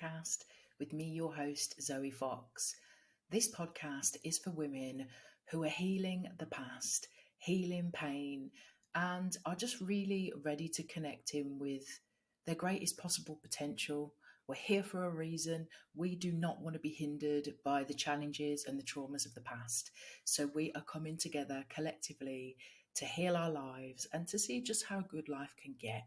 podcast with me, your host, Zoe Fox. This podcast is for women who are healing the past, healing pain, and are just really ready to connect in with their greatest possible potential. We're here for a reason. We do not want to be hindered by the challenges and the traumas of the past. So we are coming together collectively to heal our lives and to see just how good life can get.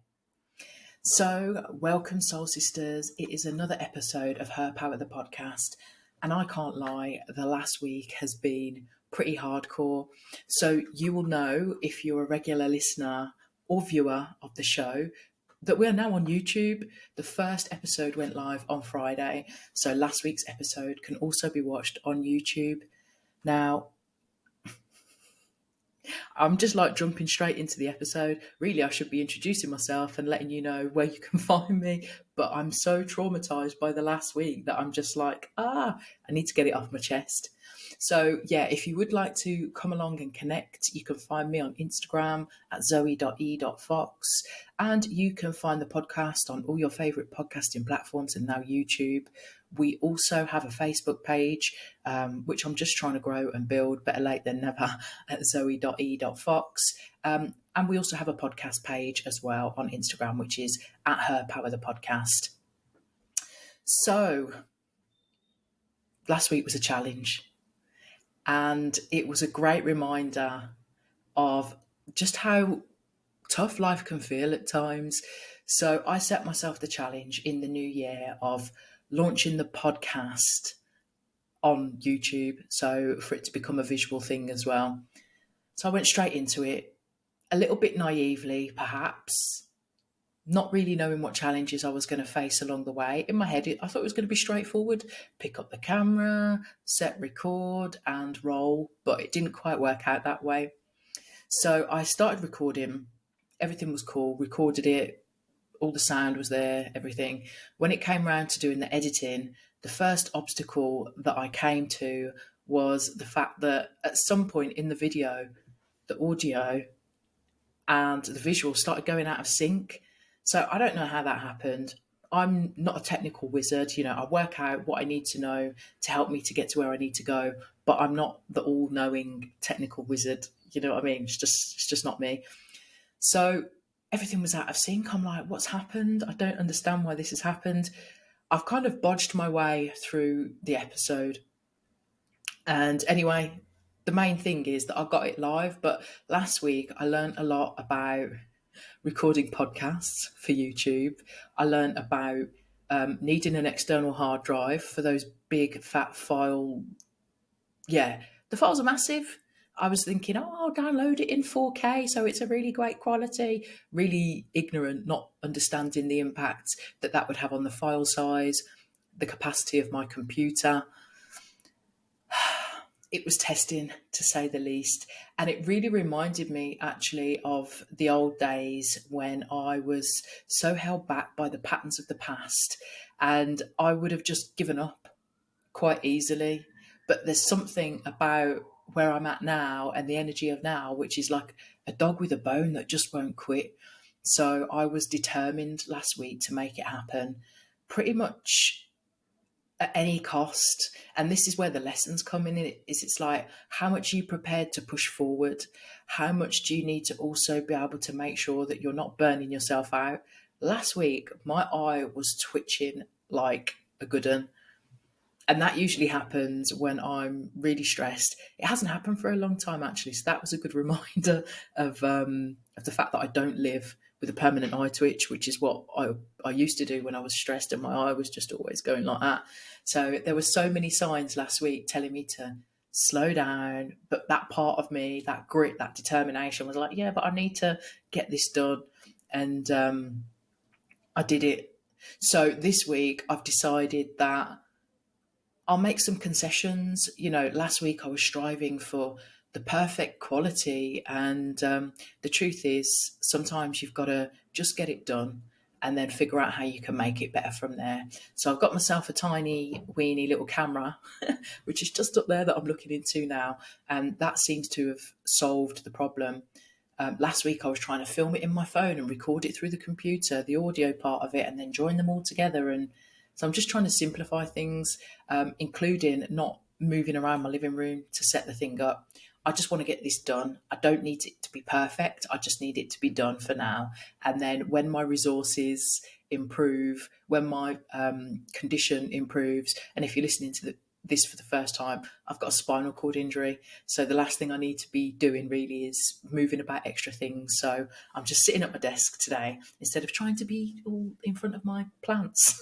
So, welcome, Soul Sisters. It is another episode of Her Power, the podcast. And I can't lie, the last week has been pretty hardcore. So, you will know if you're a regular listener or viewer of the show that we are now on YouTube. The first episode went live on Friday. So, last week's episode can also be watched on YouTube. Now, I'm just like jumping straight into the episode. Really, I should be introducing myself and letting you know where you can find me. But I'm so traumatized by the last week that I'm just like, I need to get it off my chest. So yeah, if you would like to come along and connect, you can find me on Instagram at zoe.e.fox, and you can find the podcast on all your favourite podcasting platforms and now YouTube. We also have a Facebook page, which I'm just trying to grow and build, better late than never, at zoe.e.fox. And we also have a podcast page as well on Instagram, which is at Her Power the Podcast. So last week was a challenge. And it was a great reminder of just how tough life can feel at times. So I set myself the challenge in the new year of launching the podcast on YouTube, so for it to become a visual thing as well. So I went straight into it, a little bit naively, perhaps, not really knowing what challenges I was going to face along the way. In my head, I thought it was going to be straightforward. Pick up the camera, set record and roll, but it didn't quite work out that way. So I started recording. Everything was cool, recorded it. All the sound was there, everything. When it came around to doing the editing, the first obstacle that I came to was the fact that at some point in the video, the audio and the visual started going out of sync. So I don't know how that happened. I'm not a technical wizard. I work out what I need to know to help me to get to where I need to go, but I'm not the all-knowing technical wizard. You know what I mean? It's just not me. So everything was out of sync. I'm like, what's happened? I don't understand why this has happened. I've kind of bodged my way through the episode. And anyway, the main thing is that I got it live, but last week I learned a lot about recording podcasts for YouTube. I learned about needing an external hard drive for those big fat file. Yeah, the files are massive. I was thinking, I'll download it in 4K, so it's a really great quality. Really ignorant, not understanding the impact that would have on the file size, the capacity of my computer. It was testing, to say the least. And it really reminded me, actually, of the old days when I was so held back by the patterns of the past. And I would have just given up quite easily. But there's something about where I'm at now and the energy of now, which is like a dog with a bone that just won't quit. So I was determined last week to make it happen, pretty much at any cost. And this is where the lessons come in. It's like, how much are you prepared to push forward? How much do you need to also be able to make sure that you're not burning yourself out? Last week, my eye was twitching like a good one. And that usually happens when I'm really stressed. It hasn't happened for a long time, actually. So that was a good reminder of the fact that I don't live with a permanent eye twitch, which is what I used to do when I was stressed and my eye was just always going like that. So there were so many signs last week telling me to slow down. But that part of me, that grit, that determination was like, yeah, but I need to get this done. And I did it. So this week I've decided that I'll make some concessions. Last week I was striving for the perfect quality. And the truth is, sometimes you've got to just get it done and then figure out how you can make it better from there. So I've got myself a tiny, weeny little camera, which is just up there that I'm looking into now. And that seems to have solved the problem. Last week I was trying to film it in my phone and record it through the computer, the audio part of it, and then join them all together. And So I'm just trying to simplify things, including not moving around my living room to set the thing up. I just want to get this done. I don't need it to be perfect. I just need it to be done for now. And then when my resources improve, when my condition improves, and if you're listening to this for the first time, I've got a spinal cord injury. So the last thing I need to be doing really is moving about extra things. So I'm just sitting at my desk today instead of trying to be all in front of my plants.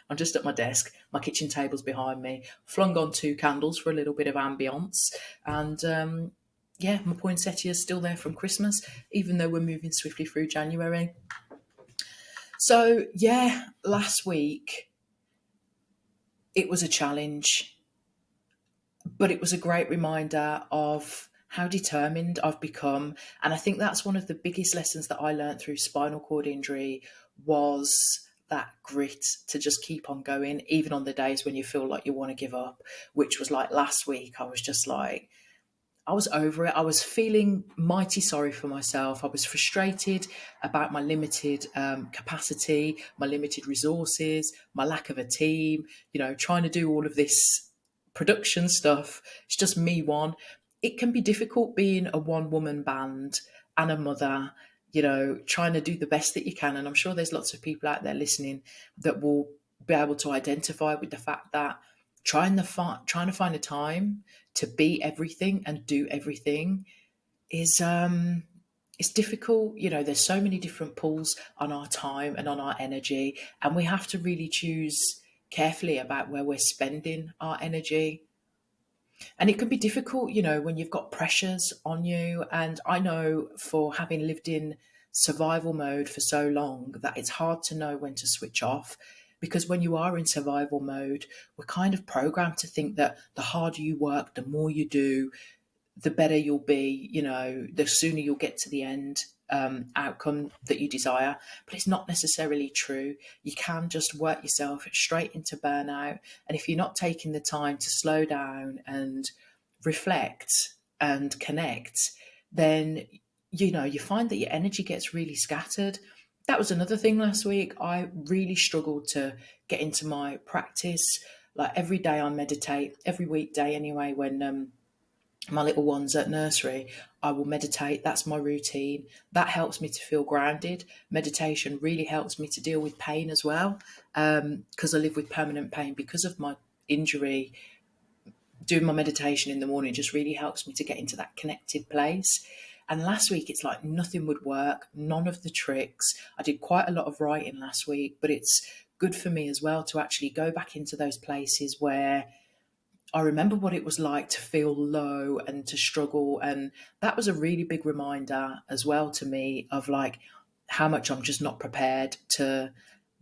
I'm just at my desk. My kitchen table's behind me. Flung on two candles for a little bit of ambience. And yeah, my poinsettia is still there from Christmas, even though we're moving swiftly through January. So yeah, last week it was a challenge, but it was a great reminder of how determined I've become. And I think that's one of the biggest lessons that I learned through spinal cord injury was that grit to just keep on going, even on the days when you feel like you want to give up, which was like last week. I was just like, I was over it. I was feeling mighty sorry for myself. I was frustrated about my limited capacity, my limited resources, my lack of a team, trying to do all of this production stuff. It's just me one. It can be difficult being a one woman band and a mother, trying to do the best that you can. And I'm sure there's lots of people out there listening that will be able to identify with the fact that trying to find a time to be everything and do everything is it's difficult. There's so many different pulls on our time and on our energy, and we have to really choose carefully about where we're spending our energy. And it can be difficult, when you've got pressures on you. And I know, for having lived in survival mode for so long, that it's hard to know when to switch off. Because when you are in survival mode, we're kind of programmed to think that the harder you work, the more you do, the better you'll be, the sooner you'll get to the end outcome that you desire. But it's not necessarily true. You can just work yourself straight into burnout. And if you're not taking the time to slow down and reflect and connect, then, you find that your energy gets really scattered. That was another thing last week. I really struggled to get into my practice. Like every day I meditate, every weekday anyway, when my little ones at nursery, I will meditate. That's my routine. That helps me to feel grounded. Meditation really helps me to deal with pain as well, because I live with permanent pain because of my injury. Doing my meditation in the morning just really helps me to get into that connected place. And last week, it's like nothing would work, none of the tricks. I did quite a lot of writing last week, but it's good for me as well to actually go back into those places where I remember what it was like to feel low and to struggle. And that was a really big reminder as well to me of like how much I'm just not prepared to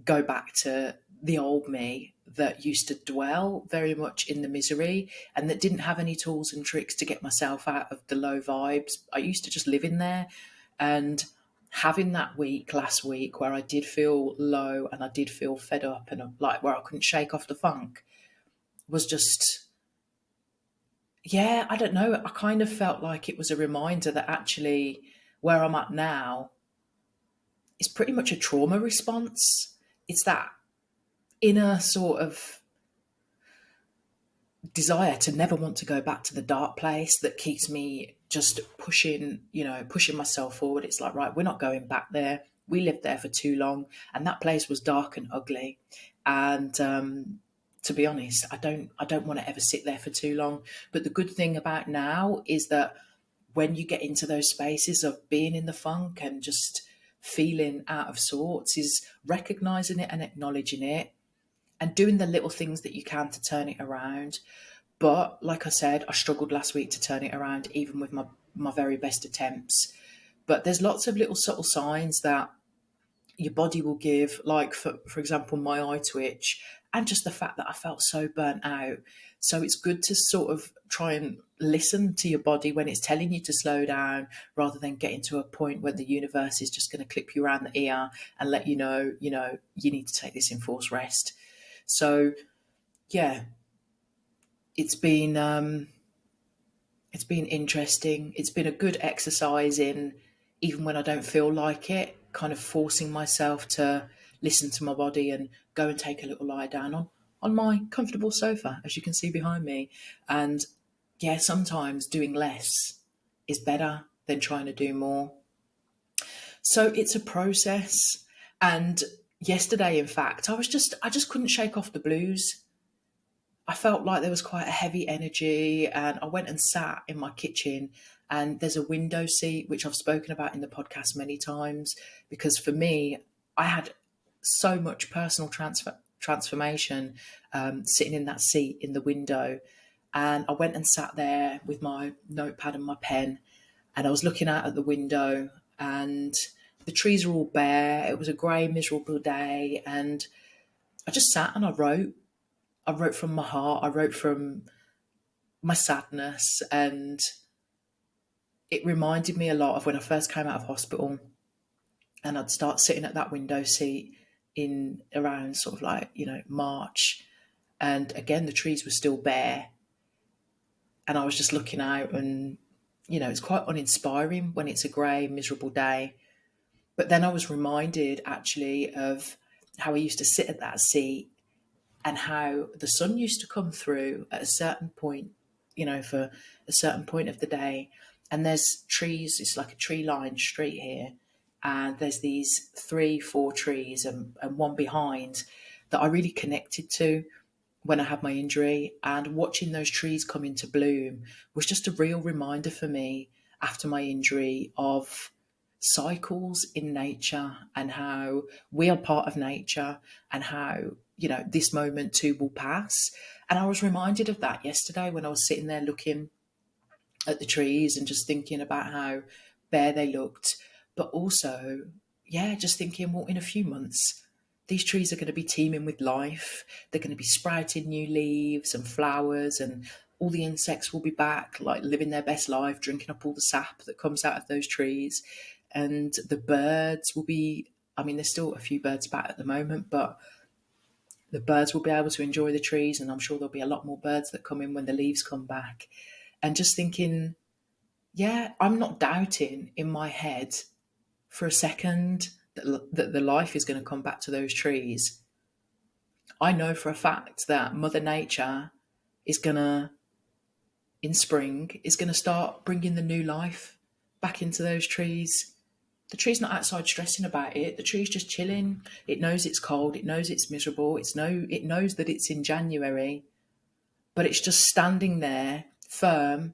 go back to the old me that used to dwell very much in the misery and that didn't have any tools and tricks to get myself out of the low vibes. I used to just live in there. And having that week last week where I did feel low and I did feel fed up and like where I couldn't shake off the funk was just, yeah, I don't know. I kind of felt like it was a reminder that actually where I'm at now is pretty much a trauma response. It's that inner sort of desire to never want to go back to the dark place that keeps me just pushing myself forward. It's like, right, we're not going back there. We lived there for too long, and that place was dark and ugly. And to be honest, I don't want to ever sit there for too long. But the good thing about now is that when you get into those spaces of being in the funk and just feeling out of sorts, is recognizing it and acknowledging it and doing the little things that you can to turn it around. But like I said, I struggled last week to turn it around, even with my very best attempts. But there's lots of little subtle signs that your body will give, like for example, my eye twitch, and just the fact that I felt so burnt out. So it's good to sort of try and listen to your body when it's telling you to slow down, rather than getting to a point where the universe is just going to clip you around the ear and let you need to take this enforced rest. So yeah, it's been interesting. It's been a good exercise in, even when I don't feel like it, kind of forcing myself to listen to my body and go and take a little lie down on my comfortable sofa, as you can see behind me. And yeah, sometimes doing less is better than trying to do more. So it's a process. And yesterday, in fact, I just couldn't shake off the blues. I felt like there was quite a heavy energy, and I went and sat in my kitchen. And there's a window seat, which I've spoken about in the podcast many times, because for me, I had so much personal transformation sitting in that seat in the window. And I went and sat there with my notepad and my pen, and I was looking out at the window, and the trees were all bare. It was a grey, miserable day, and I just sat and I wrote. I wrote from my heart. I wrote from my sadness, and it reminded me a lot of when I first came out of hospital, and I'd start sitting at that window seat in around sort of like, March. And again, the trees were still bare. And I was just looking out, and, it's quite uninspiring when it's a grey, miserable day. But then I was reminded actually of how I used to sit at that seat and how the sun used to come through at a certain point, for a certain point of the day. And there's trees, it's like a tree lined street here. And there's these 3, 4 trees and one behind that I really connected to when I had my injury. And watching those trees come into bloom was just a real reminder for me after my injury of cycles in nature, and how we are part of nature, and how, this moment too will pass. And I was reminded of that yesterday when I was sitting there looking at the trees and just thinking about how bare they looked. But also, yeah, just thinking, well, in a few months, these trees are going to be teeming with life. They're going to be sprouting new leaves and flowers, and all the insects will be back, like living their best life, drinking up all the sap that comes out of those trees. And the birds will be, I mean, there's still a few birds about at the moment, but the birds will be able to enjoy the trees. And I'm sure there'll be a lot more birds that come in when the leaves come back. And just thinking, yeah, I'm not doubting in my head for a second that the life is going to come back to those trees. I know for a fact that Mother Nature is going to, in spring, is going to start bringing the new life back into those trees. The tree's not outside stressing about it. The tree's just chilling. It knows it's cold. It knows it's miserable. It knows that it's in January, but it's just standing there firm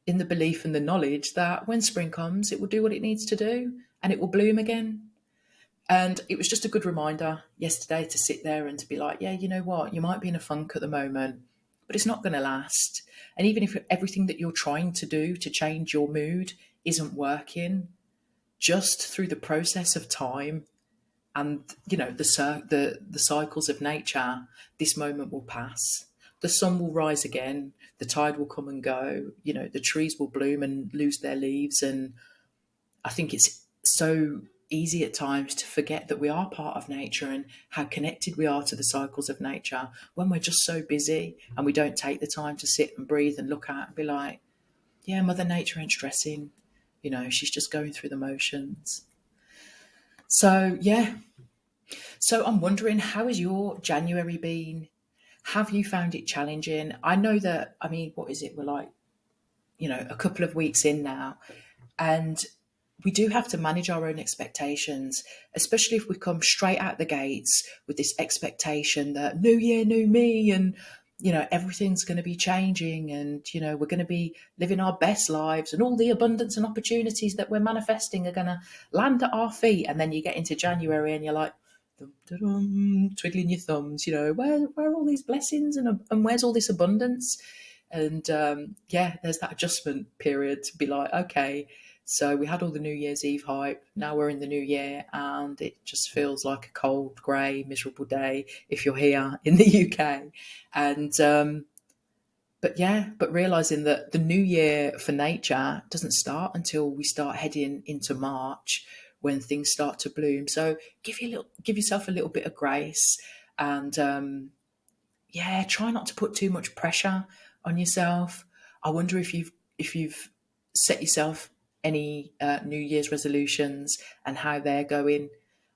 in the belief and the knowledge that when spring comes, it will do what it needs to do and it will bloom again. And it was just a good reminder yesterday to sit there and to be like, yeah, you know what? You might be in a funk at the moment, but it's not going to last. And even if everything that you're trying to do to change your mood isn't working, just through the process of time and the cycles of nature, this moment will pass. The sun will rise again. The tide will come and go. The trees will bloom and lose their leaves. And I think it's so easy at times to forget that we are part of nature and how connected we are to the cycles of nature when we're just so busy and we don't take the time to sit and breathe and look out and be like, yeah, Mother Nature ain't stressing. She's just going through the motions. So, yeah. So I'm wondering, how has your January been? Have you found it challenging? I know that, I mean, what is it? We're like, a couple of weeks in now. And we do have to manage our own expectations, especially if we come straight out the gates with this expectation that new year, new me, and everything's going to be changing, and we're going to be living our best lives, and all the abundance and opportunities that we're manifesting are going to land at our feet. And then you get into January and you're like, dum, dum, dum, twiddling your thumbs, where are all these blessings, and where's all this abundance? And yeah, there's that adjustment period to be like, okay, so we had all the New Year's Eve hype. Now we're in the new year, and it just feels like a cold, grey, miserable day if you're here in the UK. And but realizing that the new year for nature doesn't start until we start heading into March, when things start to bloom. So give yourself a little bit of grace, and try not to put too much pressure on yourself. I wonder if you've set yourself any New Year's resolutions and how they're going.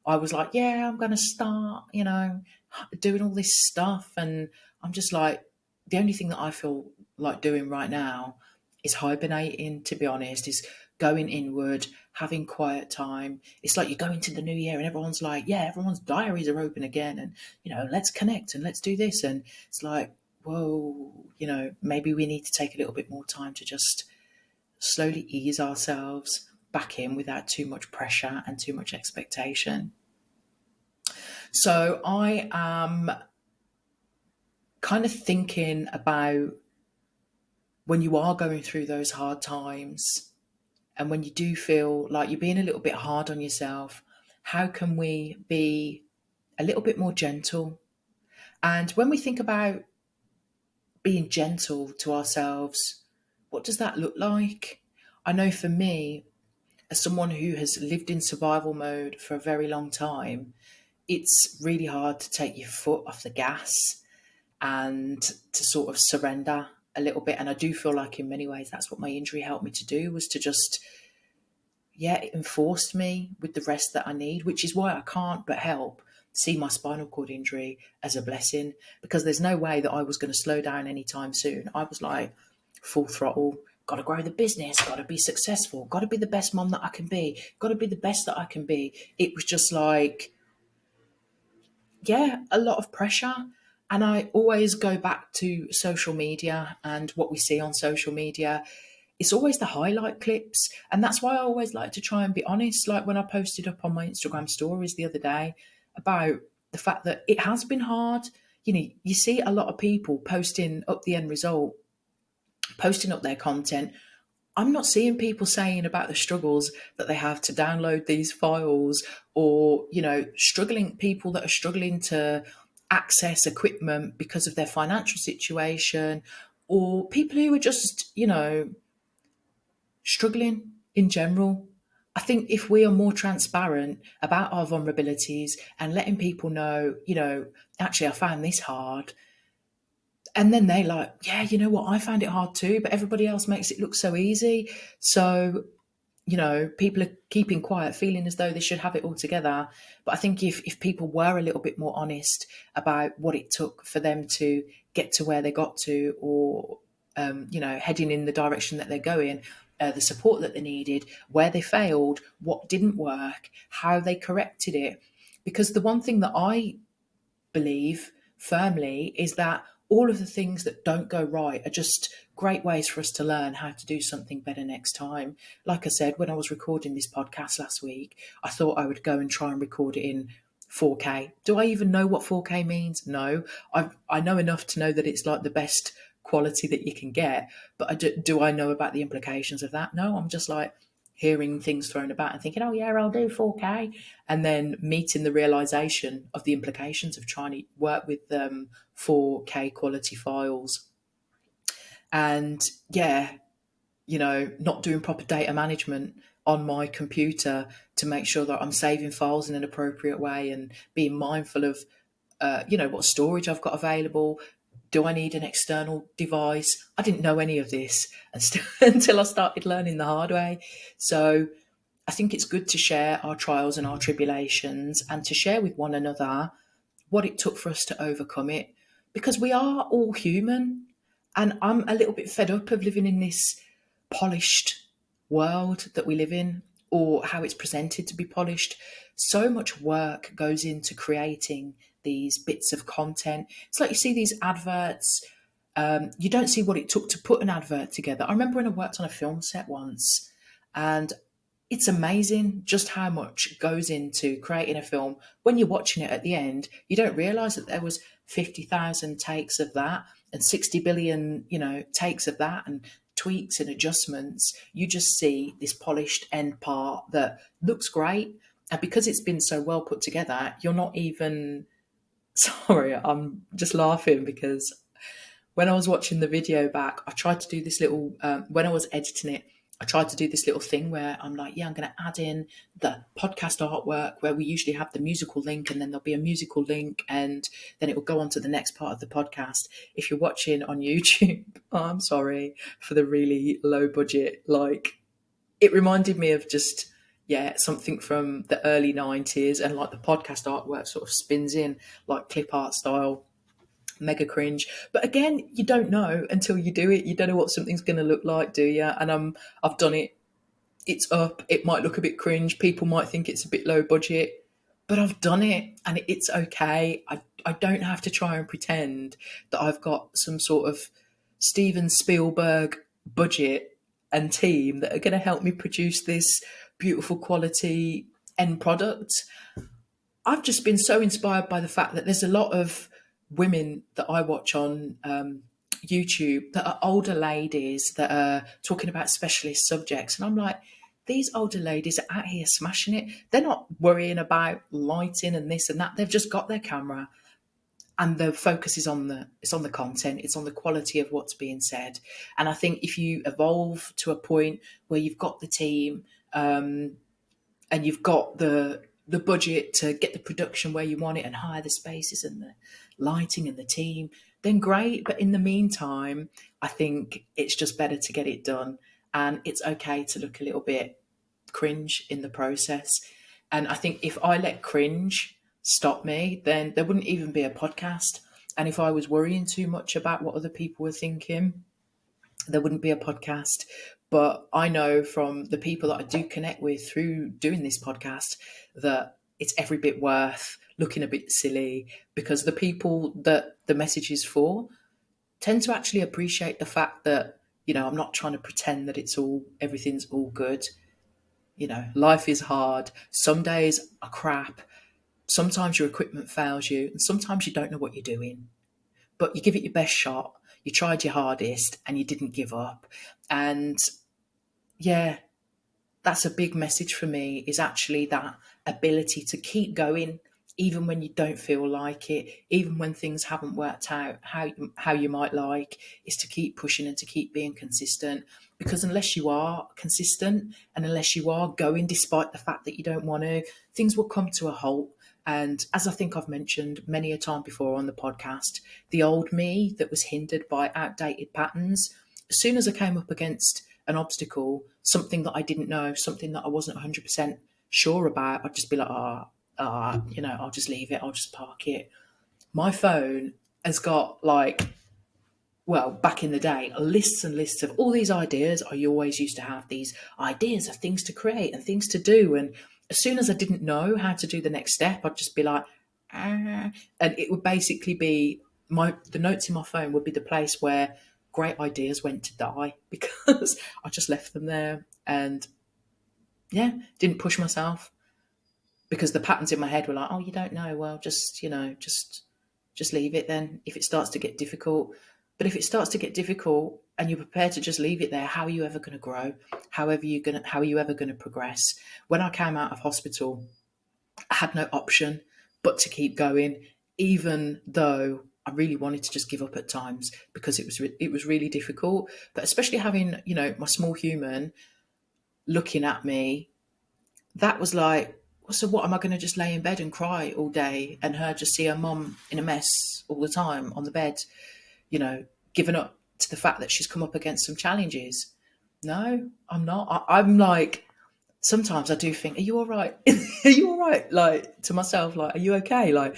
I was like, yeah, I'm going to start, doing all this stuff. And I'm just like, the only thing that I feel like doing right now is hibernating, to be honest, is going inward, having quiet time. It's like you go into the new year and everyone's like, yeah, everyone's diaries are open again. And, let's connect and let's do this. And it's like, whoa, maybe we need to take a little bit more time to just slowly ease ourselves back in without too much pressure and too much expectation. So I am kind of thinking about when you are going through those hard times and when you do feel like you're being a little bit hard on yourself, how can we be a little bit more gentle? And when we think about being gentle to ourselves, what does that look like? I know for me, as someone who has lived in survival mode for a very long time, it's really hard to take your foot off the gas and to sort of surrender a little bit. And I do feel like in many ways that's what my injury helped me to do, was to just, it enforced me with the rest that I need, which is why I can't but help see my spinal cord injury as a blessing, because there's no way that I was going to slow down anytime soon. I was like full throttle, got to grow the business, got to be successful, got to be the best mom that I can be, got to be the best that I can be. It was just like, a lot of pressure. And I always go back to social media and what we see on social media. It's always the highlight clips. And that's why I always like to try and be honest. Like when I posted up on my Instagram stories the other day about the fact that it has been hard. You see a lot of people posting up the end result, posting up their content. I'm not seeing people saying about the struggles that they have to download these files, or, people that are struggling to access equipment because of their financial situation, or people who are just, struggling in general. I think if we are more transparent about our vulnerabilities and letting people know, actually, I found this hard. And then they like, yeah, you know what, I found it hard too, but everybody else makes it look so easy. So, people are keeping quiet, feeling as though they should have it all together. But I think if people were a little bit more honest about what it took for them to get to where they got to, or, heading in the direction that they're going, the support that they needed, where they failed, what didn't work, how they corrected it. Because the one thing that I believe firmly is that all of the things that don't go right are just great ways for us to learn how to do something better next time. Like I said, when I was recording this podcast last week, I thought I would go and try and record it in 4K. Do I even know what 4K means? No. I know enough to know that it's like the best quality that you can get, but do I know about the implications of that? No, I'm just like hearing things thrown about and thinking, oh yeah, I'll do 4K, and then meeting the realization of the implications of trying to work with 4K quality files. And not doing proper data management on my computer to make sure that I'm saving files in an appropriate way and being mindful of what storage I've got available. Do I need an external device? I didn't know any of this until I started learning the hard way. So I think it's good to share our trials and our tribulations and to share with one another what it took for us to overcome it, because we are all human. And I'm a little bit fed up of living in this polished world that we live in, or how it's presented to be polished. So much work goes into creating these bits of content. It's like you see these adverts. You don't see what it took to put an advert together. I remember when I worked on a film set once, and it's amazing just how much goes into creating a film. When you're watching it at the end, you don't realise that there was 50,000 takes of that and 60 billion, takes of that, and tweaks and adjustments. You just see this polished end part that looks great. And because it's been so well put together, you're not even sorry, I'm just laughing because when I was watching the video back, I tried to do this little, when I was editing it, I tried to do this little thing where I'm like, I'm going to add in the podcast artwork where we usually have the musical link, and then there'll be a musical link, and then it will go on to the next part of the podcast. If you're watching on YouTube, I'm sorry for the really low budget. Like, it reminded me of just, yeah, something from the early 90s, and like the podcast artwork sort of spins in like clip art style, mega cringe. But again, you don't know until you do it. You don't know what something's going to look like, do you? And I've done it. It's up. It might look a bit cringe. People might think it's a bit low budget, but I've done it and it's okay. I don't have to try and pretend that I've got some sort of Steven Spielberg budget and team that are going to help me produce this beautiful quality end product. I've just been so inspired by the fact that there's a lot of women that I watch on YouTube that are older ladies that are talking about specialist subjects. And I'm like, these older ladies are out here smashing it. They're not worrying about lighting and this and that. They've just got their camera and the focus is on the content, it's on the quality of what's being said. And I think if you evolve to a point where you've got the team, and you've got the budget to get the production where you want it and hire the spaces and the lighting and the team, then great. But in the meantime, I think it's just better to get it done. And it's okay to look a little bit cringe in the process. And I think if I let cringe stop me, then there wouldn't even be a podcast. And if I was worrying too much about what other people were thinking, there wouldn't be a podcast. But I know from the people that I do connect with through doing this podcast that it's every bit worth looking a bit silly, because the people that the message is for tend to actually appreciate the fact that, I'm not trying to pretend that everything's all good. Life is hard. Some days are crap. Sometimes your equipment fails you, and sometimes you don't know what you're doing. But you give it your best shot. You tried your hardest and you didn't give up. And yeah, that's a big message for me, is actually that ability to keep going, even when you don't feel like it, even when things haven't worked out how you might like, is to keep pushing and to keep being consistent. Because unless you are consistent and unless you are going despite the fact that you don't want to, things will come to a halt. And as I think I've mentioned many a time before on the podcast, the old me that was hindered by outdated patterns, as soon as I came up against an obstacle, something that I didn't know, something that I wasn't 100% sure about, I'd just be like, I'll just leave it. I'll just park it. My phone has got back in the day, lists and lists of all these ideas. I always used to have these ideas of things to create and things to do. And as soon as I didn't know how to do the next step, I'd just be like, and it would basically be the notes in my phone would be the place where great ideas went to die, because I just left them there and didn't push myself, because the patterns in my head were like, oh, you don't know, well, just leave it then if it starts to get difficult. But if it starts to get difficult and you're prepared to just leave it there, how are you ever going to grow? How are you ever going to progress? When I came out of hospital, I had no option but to keep going, even though I really wanted to just give up at times, because it was really difficult. But especially having, my small human looking at me, that was like, so what, am I going to just lay in bed and cry all day and her just see her mum in a mess all the time on the bed, giving up to the fact that she's come up against some challenges? No, I'm not. I'm like, sometimes I do think, are you all right? Are you all right? Like, to myself, like, are you okay? Like,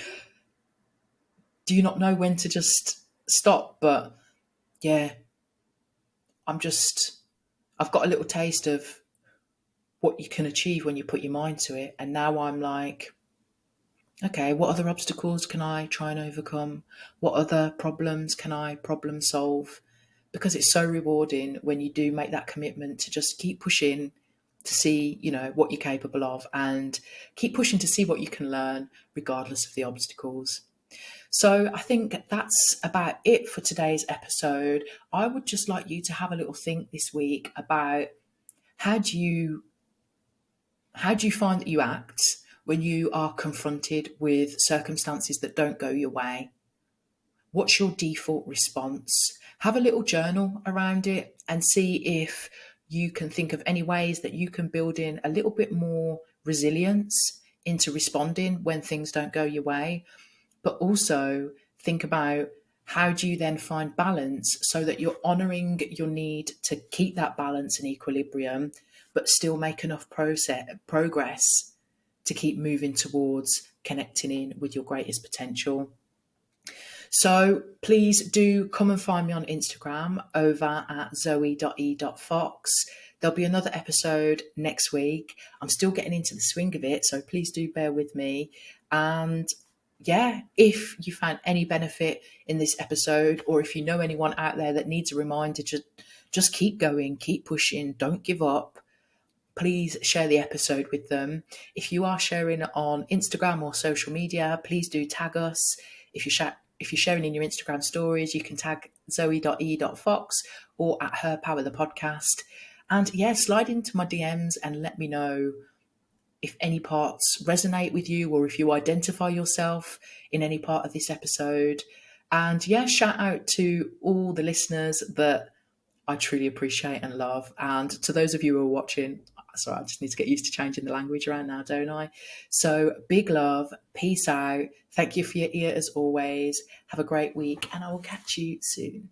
do you not know when to just stop? But yeah, I've got a little taste of what you can achieve when you put your mind to it. And now I'm like, okay, what other obstacles can I try and overcome? What other problems can I problem solve? Because it's so rewarding when you do make that commitment to just keep pushing to see, what you're capable of, and keep pushing to see what you can learn regardless of the obstacles. So I think that's about it for today's episode. I would just like you to have a little think this week about how do you find that you act when you are confronted with circumstances that don't go your way? What's your default response? Have a little journal around it and see if you can think of any ways that you can build in a little bit more resilience into responding when things don't go your way. But also think about How do you then find balance so that you're honoring your need to keep that balance and equilibrium, but still make enough progress to keep moving towards connecting in with your greatest potential? So please do come and find me on Instagram over at zoe.e.fox. There'll be another episode next week. I'm still getting into the swing of it, so please do bear with me. And yeah, if you found any benefit in this episode, or if you know anyone out there that needs a reminder, just keep going, keep pushing, don't give up. Please share the episode with them. If you are sharing on Instagram or social media, please do tag us. If you're sharing in your Instagram stories, you can tag zoe.e.fox or at her power the podcast. And yeah, slide into my DMs and let me know if any parts resonate with you or if you identify yourself in any part of this episode. And yeah, shout out to all the listeners that I truly appreciate and love. And to those of you who are watching, sorry, I just need to get used to changing the language around now, don't I? So big love, peace out. Thank you for your ear as always. Have a great week, and I will catch you soon.